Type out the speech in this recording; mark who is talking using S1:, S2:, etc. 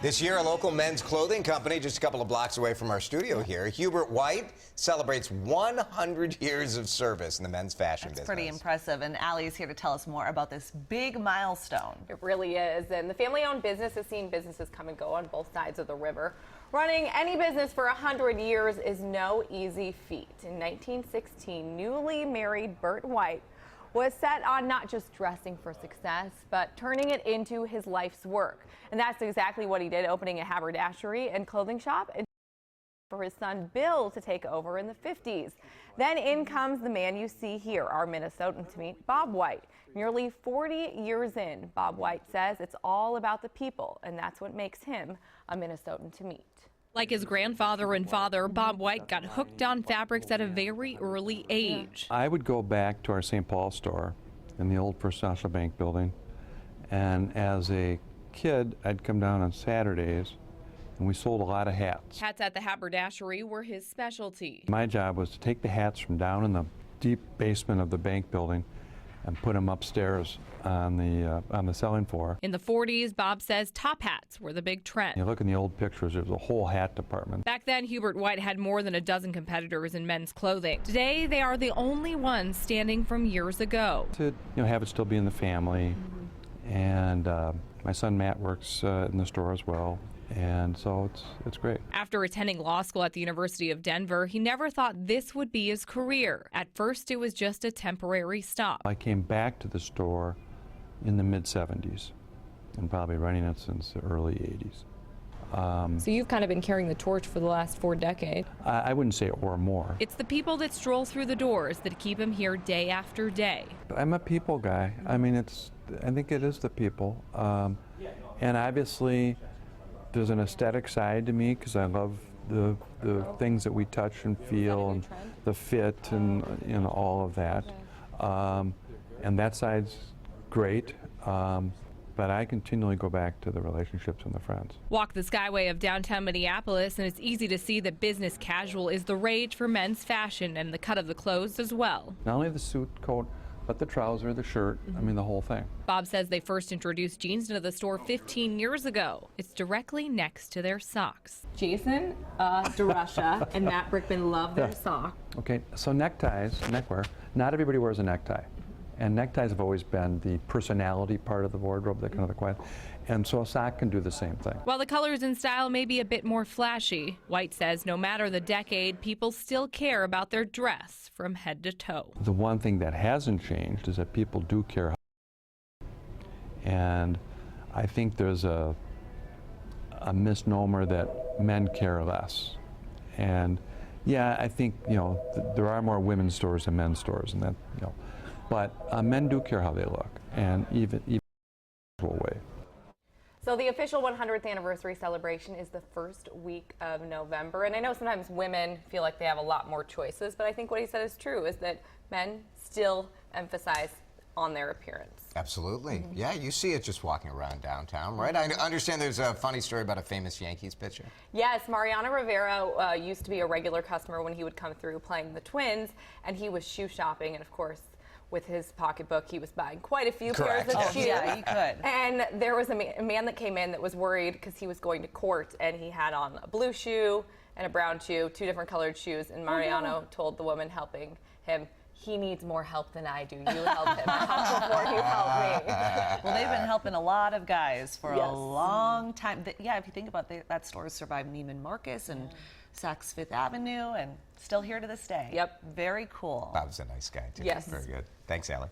S1: This year, a local men's clothing company just a couple of blocks away from our studio here, Hubert White, celebrates 100 years of service in the men's fashion business.
S2: That's pretty impressive, and Allie is here to tell us more about this big milestone.
S3: It really is, and the family-owned business has seen businesses come and go on both sides of the river. Running any business for 100 years is no easy feat. In 1916, newly married Hubert White was set on not just dressing for success, but turning it into his life's work. And that's exactly what he did, opening a haberdashery and clothing shop and for his son Bill to take over in the 50s. Then in comes the man you see here, our Minnesotan to meet, Bob White. Nearly 40 years in, Bob White says it's all about the people, and that's what makes him a Minnesotan to meet.
S4: Like his grandfather and father, Bob White got hooked on fabrics at a very early age.
S5: I would go back to our St. Paul store in the old First National Bank building, and as a kid, I'd come down on Saturdays, and we sold a lot of hats.
S4: Hats at the haberdashery were his specialty.
S5: My job was to take the hats from down in the deep basement of the bank building and put them upstairs on the selling floor.
S4: In the 40s, Bob says top hats were the big trend.
S5: You look in the old pictures, there was a whole hat department.
S4: Back then, Hubert White had more than a dozen competitors in men's clothing. Today, they are the only ones standing from years ago.
S5: To have it still be in the family, and my son Matt works in the store as well. And so it's great.
S4: After attending law school at the University of Denver, he never thought this would be his career. At first, it was just a temporary stop.
S5: I came back to the store in the mid-'70s and probably running it since the early '80s.
S3: So you've kind of been carrying the torch for the last 4 decades.
S5: I wouldn't say or more.
S4: It's the people that stroll through the doors that keep him here day after day.
S5: I'm a people guy. I mean, I think it is the people. And obviously, there's an aesthetic side to me because I love the things that we touch and feel and the fit and all of that. And that side's great. But I continually go back to the relationships and the friends.
S4: Walk the skyway of downtown Minneapolis, and it's easy to see that business casual is the rage for men's fashion and the cut of the clothes as well.
S5: Not only the suit coat, but the trouser, the shirt, I mean the whole thing.
S4: Bob says they first introduced jeans into the store 15 years ago. It's directly next to their socks.
S3: Jason DeRusha and Matt Brickman love their socks.
S5: Okay, so neckties, neckwear, not everybody wears a necktie. And neckties have always been the personality part of the wardrobe, that kind of the quiet. And so a sock can do the same thing.
S4: While the colors and style may be a bit more flashy, White says no matter the decade, people still care about their dress from head to toe.
S5: The one thing that hasn't changed is that people do care. And I think there's a misnomer that men care less. And yeah, I think, there are more women's stores than men's stores, and that, but men do care how they look, and even in a way.
S3: So the official 100th anniversary celebration is the first week of November. And I know sometimes women feel like they have a lot more choices, but I think what he said is true, is that men still emphasize on their appearance.
S1: Absolutely. Yeah, you see it just walking around downtown, right? I understand there's a funny story about a famous Yankees pitcher.
S3: Yes, Mariano Rivera used to be a regular customer when he would come through playing the Twins, and he was shoe shopping, and of course, with his pocketbook, he was buying quite a few pairs of shoes.
S2: Yeah, you could.
S3: And there was a man that came in that was worried because he was going to court, and he had on a blue shoe and a brown shoe, 2 different colored shoes. And Mariano told the woman helping him, he needs more help than I do. You help him out before you help me.
S2: Well, they've been helping a lot of guys for a long time. Yeah, if you think about that store survived Neiman Marcus and Saks Fifth Avenue, and still here to this day.
S3: Yep.
S2: Very cool.
S1: Bob's a nice guy, too.
S3: Yes.
S1: Very good. Thanks, Allie.